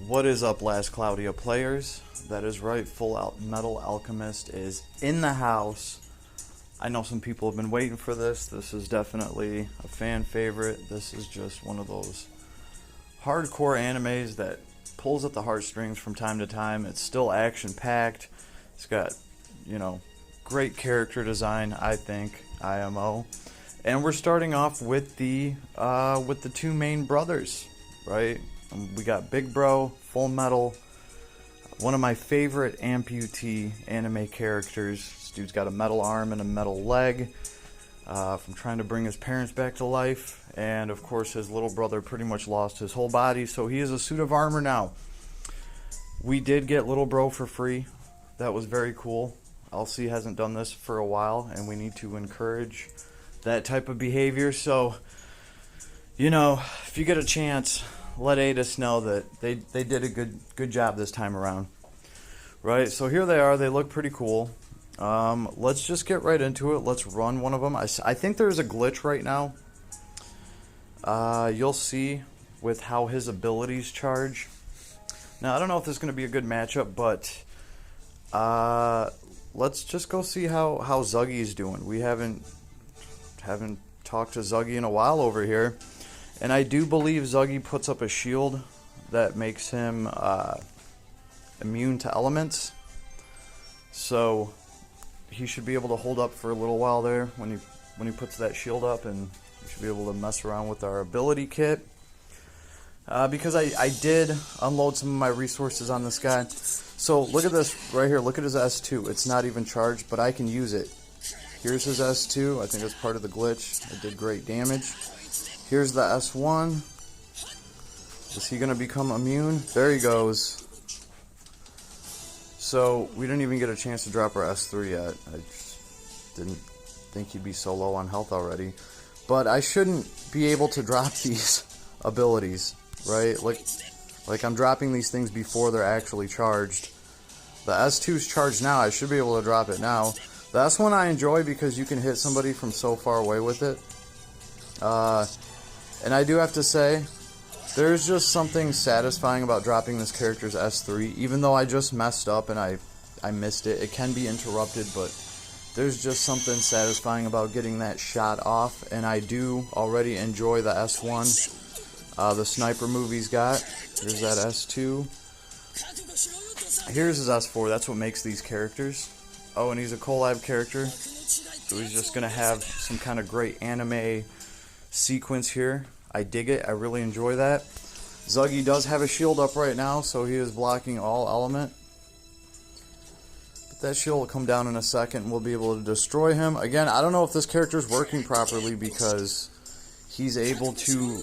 What is up, Last Cloudia players? That is right, Fullmetal Alchemist is in the house. I know some people have been waiting for this. This is definitely a fan favorite. This is just one of those hardcore animes that pulls at the heartstrings from time to time. It's still action-packed. It's got, great character design, I think, IMO. And we're starting off with the two main brothers, right? We got Big Bro, Fullmetal, one of my favorite amputee anime characters. This dude's got a metal arm and a metal leg from trying to bring his parents back to life. And of course his little brother pretty much lost his whole body, so he is a suit of armor now. We did get Little Bro for free. That was very cool. LC hasn't done this for a while, and we need to encourage that type of behavior. So, if you get a chance, let Adis know that they did a good job this time around. Right, so here they are. They look pretty cool. Let's just get right into it. Let's run one of them. I think there's a glitch right now. You'll see with how his abilities charge. Now, I don't know if this is going to be a good matchup, but let's just go see how Zuggy's doing. We haven't talked to Zuggy in a while over here. And I do believe Zuggy puts up a shield that makes him immune to elements. So he should be able to hold up for a little while there when he puts that shield up, and we should be able to mess around with our ability kit. Because I did unload some of my resources on this guy. So look at this right here. Look at his S2. It's not even charged, but I can use it. Here's his S2. I think that's part of the glitch. It did great damage. Here's the S1. Is he going to become immune? There he goes. So, we didn't even get a chance to drop our S3 yet. I just didn't think he'd be so low on health already. But I shouldn't be able to drop these abilities, right? Like I'm dropping these things before they're actually charged. The S2's charged now. I should be able to drop it now. The S1 I enjoy because you can hit somebody from so far away with it. And I do have to say, there's just something satisfying about dropping this character's S3, even though I just messed up and I missed it. It can be interrupted, but there's just something satisfying about getting that shot off, and I do already enjoy the S1. The sniper move he's got. Here's that S2. Here's his S4. That's what makes these characters. Oh, and he's a collab character, so he's just going to have some kind of great anime sequence here. I dig it. I really enjoy that. Zuggy does have a shield up right now, so he is blocking all element. But that shield will come down in a second, and we'll be able to destroy him. Again, I don't know if this character is working properly because he's able to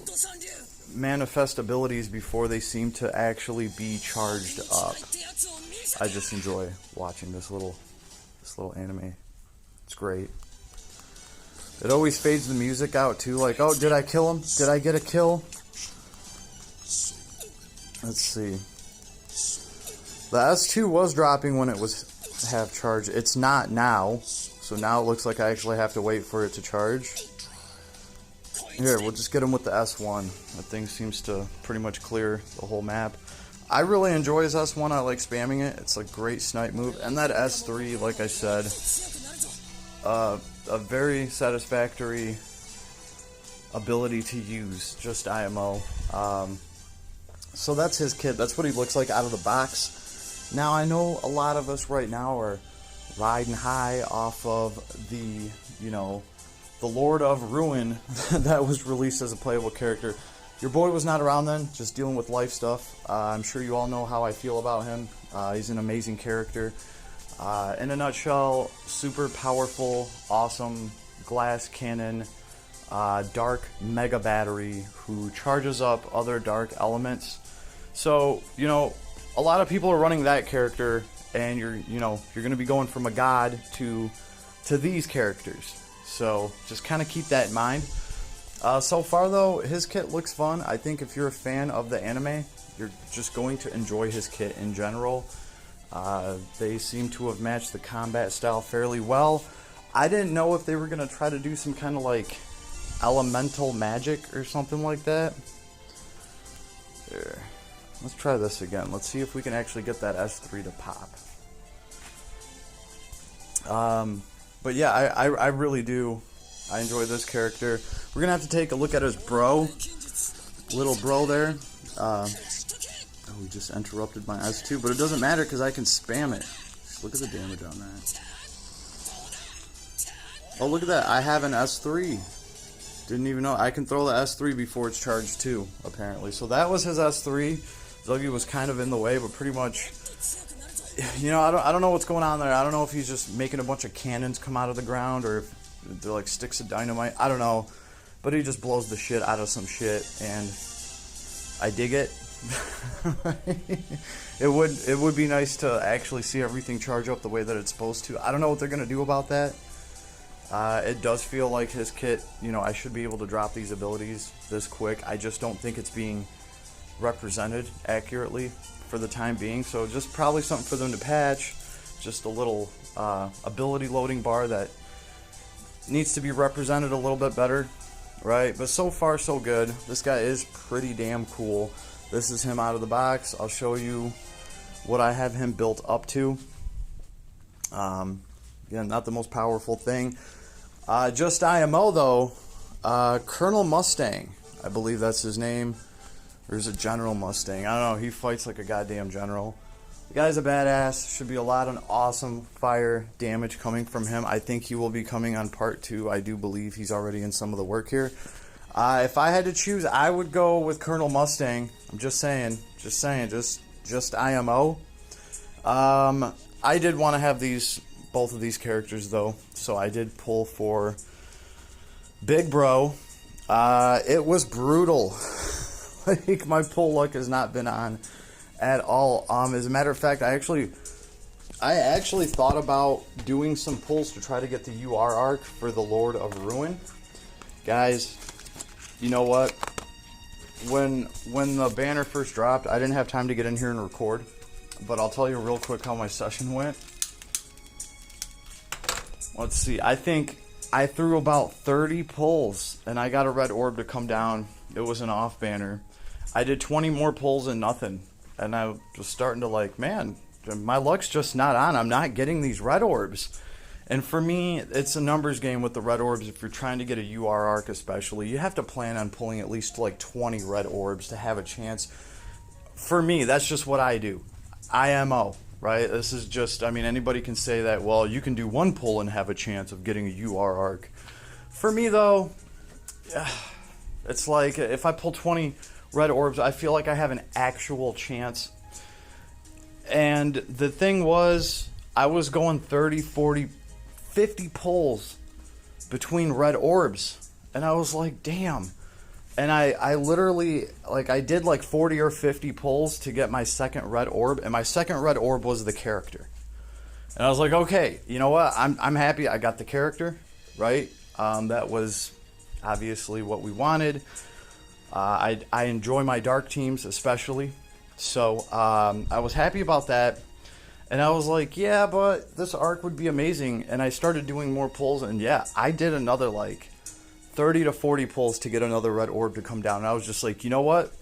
manifest abilities before they seem to actually be charged up. I just enjoy watching this little anime. It's great. It always fades the music out too, like, oh, did I kill him? Did I get a kill? Let's see. The S2 was dropping when it was half charged. It's not now, so now it looks like I actually have to wait for it to charge. Here, we'll just get him with the S1. That thing seems to pretty much clear the whole map. I really enjoy his S1. I like spamming it. It's a great snipe move. And that S3, like I said, a very satisfactory ability to use, just IMO. So that's his kit. That's what he looks like out of the box. Now, I know a lot of us right now are riding high off of the, the Lord of Ruin that was released as a playable character. Your boy was not around then, just dealing with life stuff. I'm sure you all know how I feel about him. He's an amazing character. In a nutshell, super powerful, awesome glass cannon, dark mega battery who charges up other dark elements. So, a lot of people are running that character, and you're going to be going from a god to these characters. So, just kind of keep that in mind. So far, though, his kit looks fun. I think if you're a fan of the anime, you're just going to enjoy his kit in general. They seem to have matched the combat style fairly well. I didn't know if they were going to try to do some kind of like elemental magic or something like that. Here. Let's try this again. Let's see if we can actually get that S3 to pop. But yeah, I really do. I enjoy this character. We're going to have to take a look at his bro. Little bro there. Oh, he just interrupted my S2, but it doesn't matter because I can spam it. Just look at the damage on that. Oh, look at that. I have an S3. Didn't even know. I can throw the S3 before it's charged too, apparently. So that was his S3. Zuggy was kind of in the way, but pretty much, you know, I don't know what's going on there. I don't know if he's just making a bunch of cannons come out of the ground or if they're like sticks of dynamite. I don't know. But he just blows the shit out of some shit, and I dig it. It would be nice to actually see everything charge up the way that it's supposed to. I don't know what they're going to do about that. It does feel like his kit, you know, I should be able to drop these abilities this quick. I just don't think it's being represented accurately for the time being. So just probably something for them to patch. Just a little ability loading bar that needs to be represented a little bit better, right? But so far so good. This guy is pretty damn cool. This is him out of the box. I'll show you what I have him built up to. Again, not the most powerful thing. Just IMO though, Colonel Mustang, I believe that's his name. Or is it General Mustang? I don't know. He fights like a goddamn general. The guy's a badass. Should be a lot of awesome fire damage coming from him. I think he will be coming on part 2. I do believe he's already in some of the work here. If I had to choose, I would go with Colonel Mustang. I'm just saying, just IMO. I did want to have both of these characters though, so I did pull for Big Bro. It was brutal. Like, my pull luck has not been on at all. As a matter of fact, I actually thought about doing some pulls to try to get the UR arc for the Lord of Ruin. Guys, you know what? When the banner first dropped, I didn't have time to get in here and record, but I'll tell you real quick how my session went. Let's see. I think I threw about 30 pulls, and I got a red orb to come down. It was an off banner. I did 20 more pulls and nothing. And I was starting to like, man, my luck's just not on. I'm not getting these red orbs. And for me, it's a numbers game with the red orbs. If you're trying to get a UR arc especially, you have to plan on pulling at least like 20 red orbs to have a chance. For me, that's just what I do. IMO, right? This is just, I mean, anybody can say that, well, you can do one pull and have a chance of getting a UR arc. For me, though, it's like if I pull 20 red orbs, I feel like I have an actual chance. And the thing was, I was going 30, 40, 50 pulls between red orbs. And I was like, damn. And I literally, like, I did like 40 or 50 pulls to get my second red orb. And my second red orb was the character. And I was like, okay, you know what? I'm happy I got the character, right? That was obviously what we wanted. I enjoy my dark teams especially, so I was happy about that, and I was like, yeah, but this arc would be amazing. And I started doing more pulls, and yeah, I did another like 30 to 40 pulls to get another red orb to come down. And I was just like, you know what,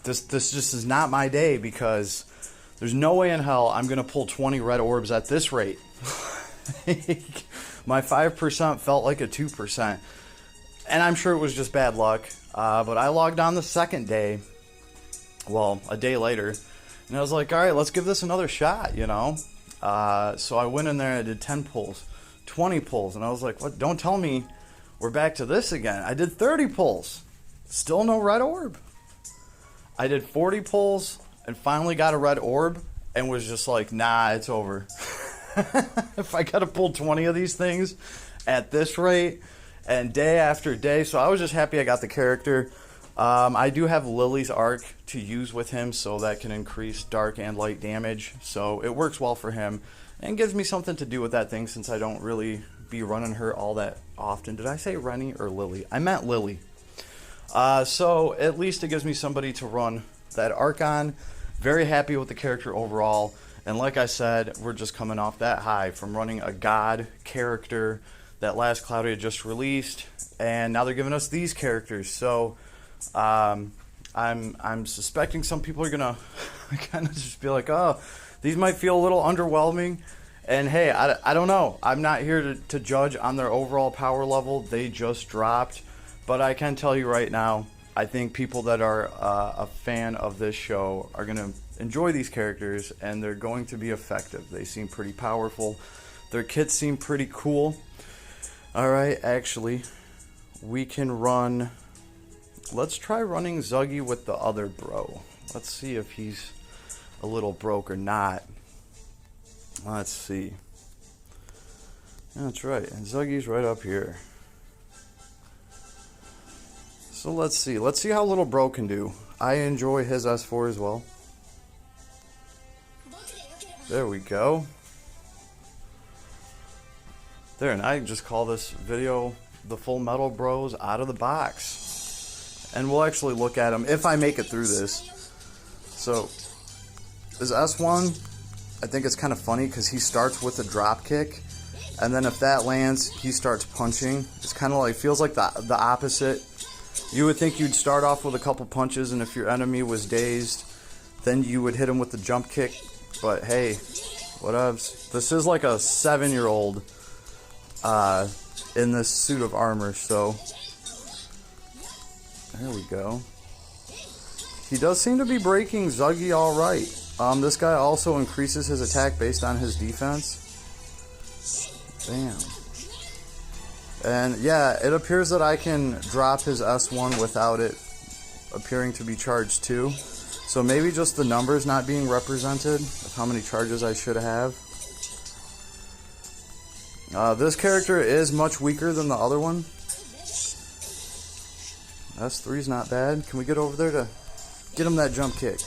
this just is not my day, because there's no way in hell I'm gonna pull 20 red orbs at this rate. My 5% felt like a 2%, and I'm sure it was just bad luck. But I logged on the second day, well, a day later, and I was like, all right, let's give this another shot, you know? So I went in there and I did 10 pulls, 20 pulls, and I was like, what? Don't tell me we're back to this again. I did 30 pulls, still no red orb. I did 40 pulls and finally got a red orb and was just like, nah, it's over. If I gotta pull 20 of these things at this rate, and day after day, so I was just happy I got the character. I do have Lily's arc to use with him, so that can increase dark and light damage, so it works well for him, and gives me something to do with that thing, since I don't really be running her all that often. Did I say Rennie or Lily? I meant Lily. So at least it gives me somebody to run that arc on. Very happy with the character overall, and like I said, we're just coming off that high from running a god character that last Cloudia just released, and now they're giving us these characters. So I'm suspecting some people are gonna kind of just be like, oh, these might feel a little underwhelming. And hey, I don't know. I'm not here to judge on their overall power level. They just dropped. But I can tell you right now, I think people that are a fan of this show are going to enjoy these characters, and they're going to be effective. They seem pretty powerful. Their kits seem pretty cool. Alright, actually, we can run... Let's try running Zuggy with the other bro. Let's see if he's a little broke or not. Let's see. That's right, and Zuggy's right up here. So let's see. Let's see how little bro can do. I enjoy his S4 as well. There we go. There, and I just call this video the Fullmetal Bros out of the box. And we'll actually look at them if I make it through this. So, this S1, I think it's kind of funny because he starts with a drop kick, and then if that lands, he starts punching. It's kind of like, feels like the opposite. You would think you'd start off with a couple punches, and if your enemy was dazed, then you would hit him with the jump kick. But hey, whatevs. This is like a 7-year-old in this suit of armor, so there we go. He does seem to be breaking Zuggy alright. This guy also increases his attack based on his defense. Bam. And yeah, it appears that I can drop his S1 without it appearing to be charged too. So maybe just the numbers not being represented of how many charges I should have. This character is much weaker than the other one. S3's not bad. Can we get over there to get him that jump kick?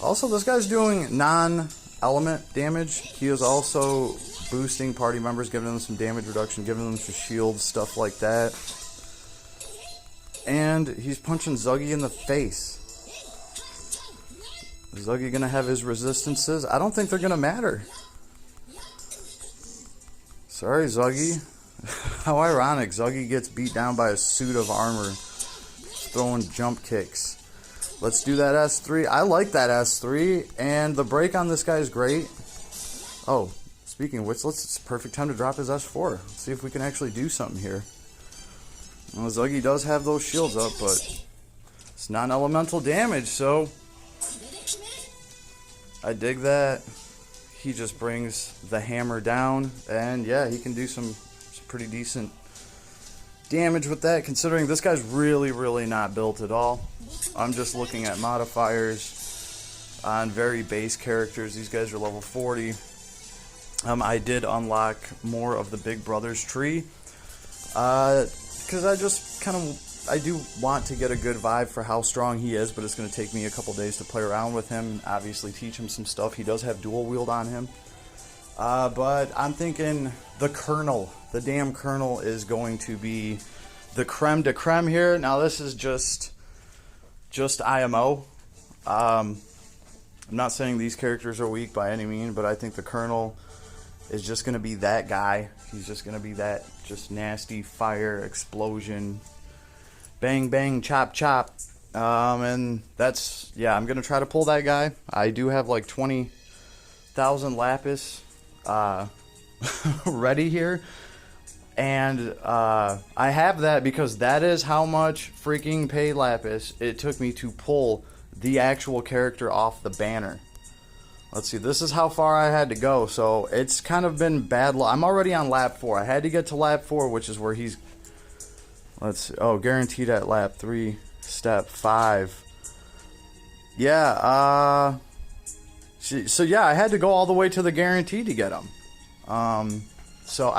Also, this guy's doing non-element damage. He is also boosting party members, giving them some damage reduction, giving them some shields, stuff like that. And he's punching Zuggy in the face. Is Zuggy gonna have his resistances? I don't think they're gonna matter. Sorry, Zuggy. How ironic. Zuggy gets beat down by a suit of armor, throwing jump kicks. Let's do that S3. I like that S3, and the break on this guy is great. Oh, speaking of which, it's perfect time to drop his S4. Let's see if we can actually do something here. Well, Zuggy does have those shields up, but it's non-elemental damage, so I dig that. He just brings the hammer down, and yeah, he can do some pretty decent damage with that, considering this guy's really not built at all. I'm just looking at modifiers on very base characters. These guys are level 40. I did unlock more of the Big Brother's tree, because I just I do want to get a good vibe for how strong he is, but it's going to take me a couple days to play around with him and obviously teach him some stuff. He does have dual wield on him. But I'm thinking the Colonel, the damn Colonel, is going to be the creme de creme here. Now this is just IMO. I'm not saying these characters are weak by any means, but I think the Colonel is just going to be that guy. He's just going to be that just nasty fire explosion. Bang, bang, chop, chop. And that's, yeah, I'm going to try to pull that guy. I do have like 20,000 lapis ready here. And I have that because that is how much freaking pay lapis it took me to pull the actual character off the banner. Let's see, this is how far I had to go. So it's kind of been bad luck. I'm already on lap 4. I had to get to lap 4, which is where he's... Let's see. Oh, guaranteed at lap 3, step 5. Yeah, so yeah, I had to go all the way to the guarantee to get him. So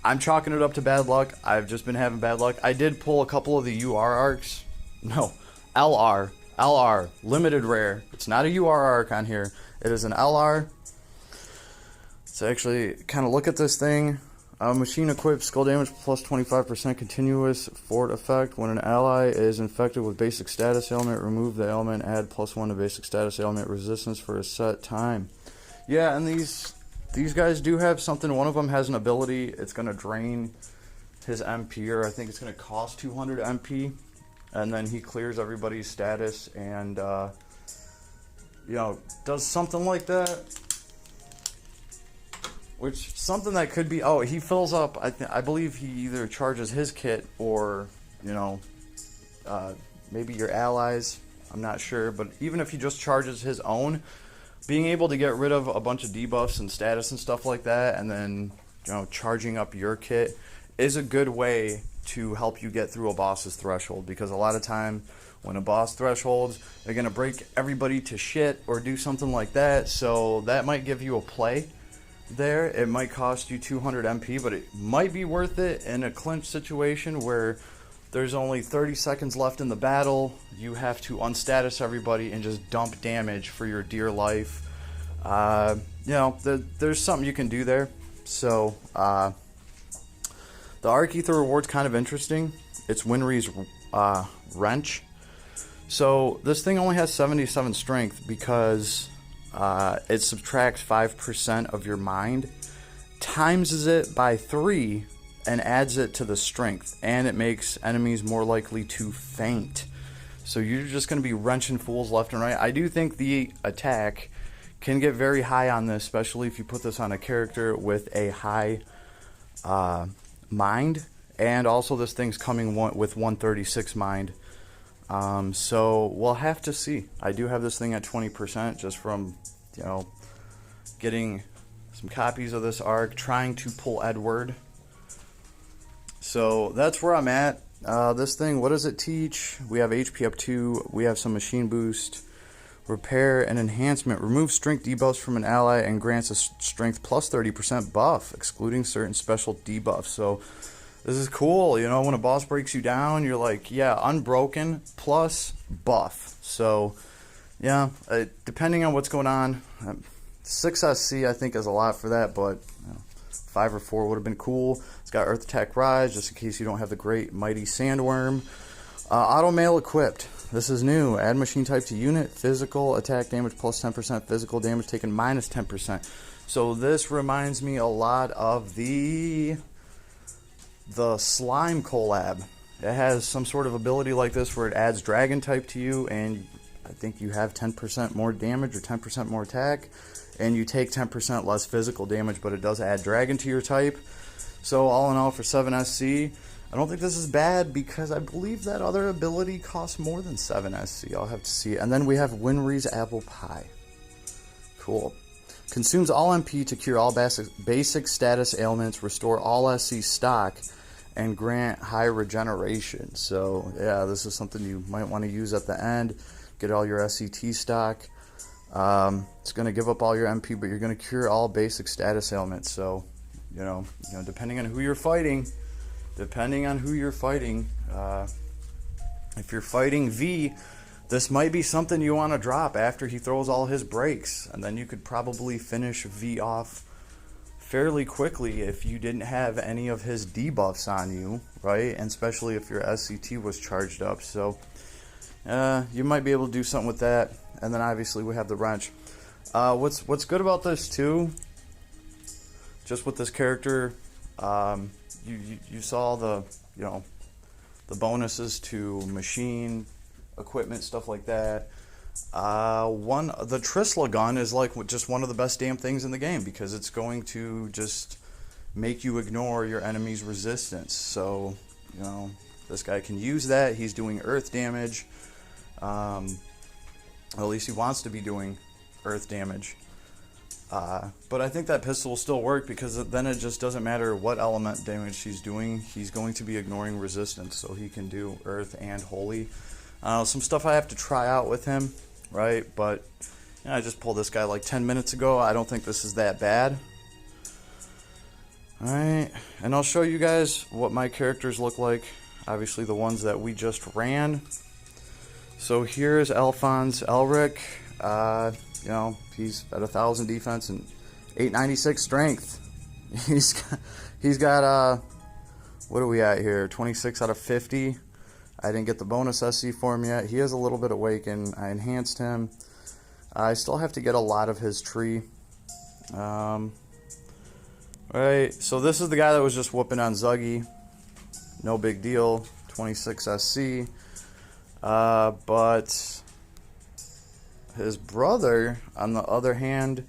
I'm chalking it up to bad luck. I've just been having bad luck. I did pull a couple of the UR arcs. No, LR, limited rare. It's not a UR arc on here. It is an LR. Let's actually kind of look at this thing. Machine equipped, skull damage plus 25% continuous fort effect. When an ally is infected with basic status ailment, remove the ailment, add +1 to basic status ailment resistance for a set time. Yeah, and these guys do have something. One of them has an ability. It's going to drain his MP, or I think it's going to cost 200 MP. and then he clears everybody's status and, you know, does something like that. Which, something that could be, oh, he fills up, I believe he either charges his kit or, you know, maybe your allies, I'm not sure, but even if he just charges his own, being able to get rid of a bunch of debuffs and status and stuff like that, and then, you know, charging up your kit is a good way to help you get through a boss's threshold, because a lot of time when a boss thresholds, they're going to break everybody to shit or do something like that, so that might give you a play there. It might cost you 200 MP, but it might be worth it in a clinch situation where there's only 30 seconds left in the battle. You have to unstatus everybody and just dump damage for your dear life. You know, there's something you can do there. So, the Arc Ether reward's kind of interesting. It's Winry's Wrench. So, this thing only has 77 strength because it subtracts 5% of your mind, times it by 3, and adds it to the strength, and it makes enemies more likely to faint. So you're just going to be wrenching fools left and right. I do think the attack can get very high on this, especially if you put this on a character with a high mind, and also this thing's coming with 136 mind. So we'll have to see. I do have this thing at 20% just from, you know, getting some copies of this arc, trying to pull Edward. So that's where I'm at. This thing, what does it teach? We have HP up 2. We have some machine boost, repair, and enhancement. Remove strength debuffs from an ally and grants a strength plus 30% buff, excluding certain special debuffs. So this is cool. You know, when a boss breaks you down, you're like, yeah, unbroken plus buff. So, yeah, depending on what's going on, 6 SC I think is a lot for that, but you know, 5 or 4 would have been cool. It's got Earth Attack Rise, just in case you don't have the great Mighty Sandworm. Auto Mail equipped. This is new. Add machine type to unit. Physical attack damage plus 10%. Physical damage taken minus 10%. So this reminds me a lot of the Slime Collab. It has some sort of ability like this where it adds Dragon type to you, and I think you have 10% more damage or 10% more attack, and you take 10% less physical damage, but it does add Dragon to your type. So all in all, for 7 SC, I don't think this is bad, because I believe that other ability costs more than 7 SC. I'll have to see. And then we have Winry's Apple Pie. Cool. Consumes all MP to cure all basic status ailments, restore all SC stock, and grant high regeneration. So yeah, this is something you might want to use at the end. Get all your SCT stock. It's going to give up all your MP, but you're going to cure all basic status ailments. So, you know, depending on who you're fighting, if you're fighting V, this might be something you want to drop after he throws all his breaks, and then you could probably finish V off fairly quickly if you didn't have any of his debuffs on you, right? And especially if your SCT was charged up. So you might be able to do something with that. And then obviously we have the wrench. What's good about this too, just with this character, you saw the the bonuses to machine equipment, stuff like that. The Trisla gun is like just one of the best damn things in the game, because it's going to just make you ignore your enemy's resistance. So, you know, this guy can use that. He's doing earth damage. At least he wants to be doing earth damage. But I think that pistol will still work, because then it just doesn't matter what element damage he's doing. He's going to be ignoring resistance, so he can do earth and holy. Some stuff I have to try out with him, right? But you know, I just pulled this guy like 10 minutes ago. I don't think this is that bad. Alright, and I'll show you guys what my characters look like. Obviously the ones that we just ran. So here's Alphonse Elric. You know, he's at 1,000 defense and 896 strength. He's got what are we at here? 26 out of 50. I didn't get the bonus SC for him yet. He has a little bit awakened. I enhanced him. I still have to get a lot of his tree. Right, so this is the guy that was just whooping on Zuggy. No big deal. 26 SC. But his brother, on the other hand,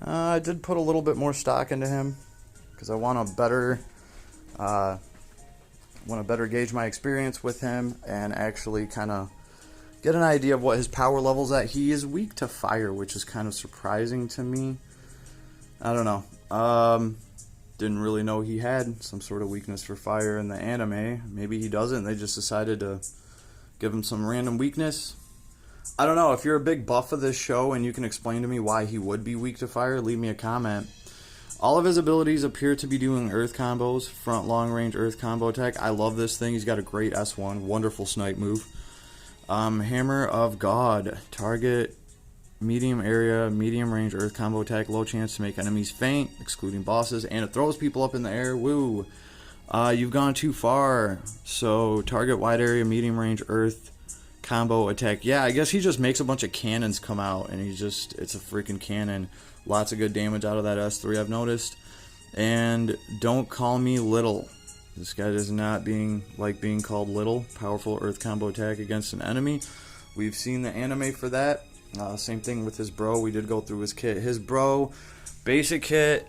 I did put a little bit more stock into him because I want to better gauge my experience with him and actually kind of get an idea of what his power level's at. He is weak to fire, which is kind of surprising to me. I don't know. Didn't really know he had some sort of weakness for fire in the anime. Maybe he doesn't. They just decided to give him some random weakness. I don't know. If you're a big buff of this show and you can explain to me why he would be weak to fire, leave me a comment. All of his abilities appear to be doing earth combos, front long range earth combo attack. I love this thing. He's got a great S1, wonderful snipe move. Hammer of God, target medium area, medium range earth combo attack, low chance to make enemies faint, excluding bosses, and it throws people up in the air. Woo! You've gone too far. So target wide area, medium range earth combo attack. Yeah, I guess he just makes a bunch of cannons come out, and it's a freaking cannon. Lots of good damage out of that S3, I've noticed. And don't call me little. This guy does not like being called little. Powerful earth combo attack against an enemy. We've seen the anime for that. Same thing with his bro. We did go through his kit. His bro, basic kit,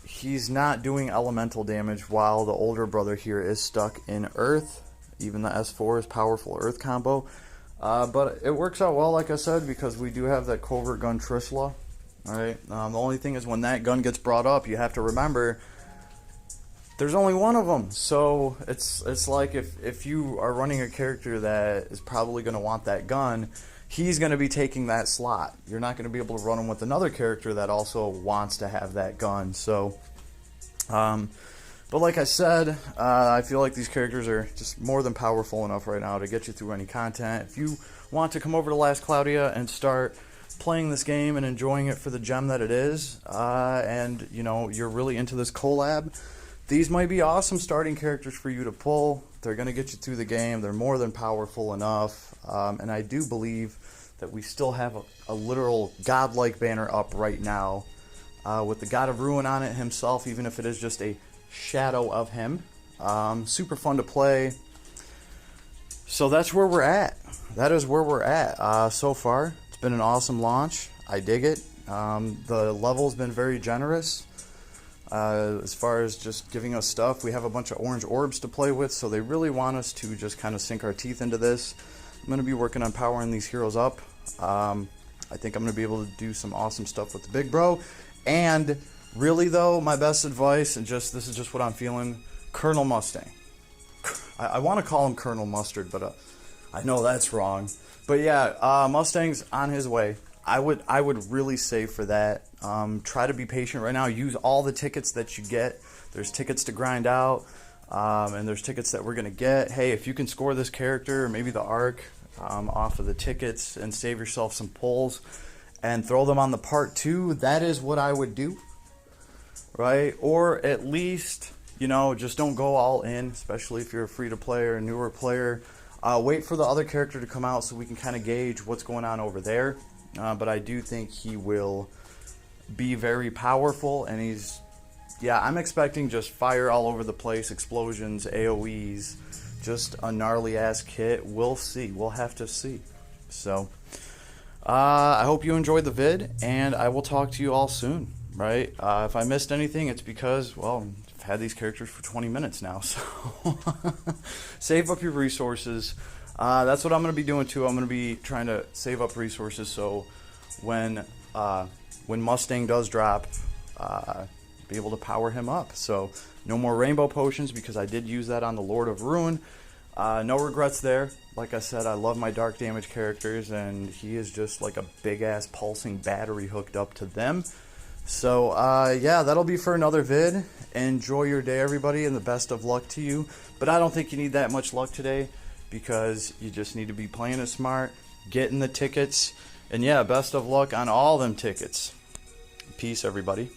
he's not doing elemental damage, while the older brother here is stuck in earth. Even the S4 is powerful earth combo. But it works out well, like I said, because we do have that covert gun Trishla. Alright, the only thing is when that gun gets brought up, you have to remember there's only one of them. So it's like if you are running a character that is probably going to want that gun, he's going to be taking that slot. You're not going to be able to run him with another character that also wants to have that gun. So, but like I said, I feel like these characters are just more than powerful enough right now to get you through any content. If you want to come over to Last Cloudia and start playing this game and enjoying it for the gem that it is, and you know you're really into this collab, these might be awesome starting characters for you to pull. They're going to get you through the game. They're more than powerful enough, and I do believe that we still have a literal godlike banner up right now with the God of Ruin on it himself, even if it is just a shadow of him. Super fun to play. So that's where we're at. That is where we're at so far. It's been an awesome launch. I dig it. The level's been very generous as far as just giving us stuff. We have a bunch of orange orbs to play with, so they really want us to just kind of sink our teeth into this. I'm going to be working on powering these heroes up. I think I'm going to be able to do some awesome stuff with the big bro. And really though, my best advice, and this is just what I'm feeling, Colonel Mustang. I want to call him Colonel Mustard, but I know that's wrong. But yeah, Mustang's on his way. I would really say for that, try to be patient right now. Use all the tickets that you get. There's tickets to grind out, and there's tickets that we're going to get. Hey, if you can score this character, or maybe the arc, off of the tickets and save yourself some pulls and throw them on the part 2, that is what I would do. Right? Or at least, you know, just don't go all in, especially if you're a free-to-play or a newer player. Wait for the other character to come out so we can kind of gauge what's going on over there. But I do think he will be very powerful, and I'm expecting just fire all over the place, explosions, AoEs, just a gnarly-ass kit. We'll see. We'll have to see. So, I hope you enjoyed the vid, and I will talk to you all soon, right? If I missed anything, it's because, well, I've had these characters for 20 minutes now, so save up your resources. That's what I'm going to be doing too. I'm going to be trying to save up resources so when Mustang does drop, be able to power him up. So no more rainbow potions, because I did use that on the Lord of Ruin. No regrets there. Like I said, I love my dark damage characters, and he is just like a big ass pulsing battery hooked up to them. So yeah, that'll be for another vid. Enjoy your day, everybody, and the best of luck to you. But I don't think you need that much luck today, because you just need to be playing it smart, getting the tickets, and yeah, best of luck on all them tickets. Peace, everybody.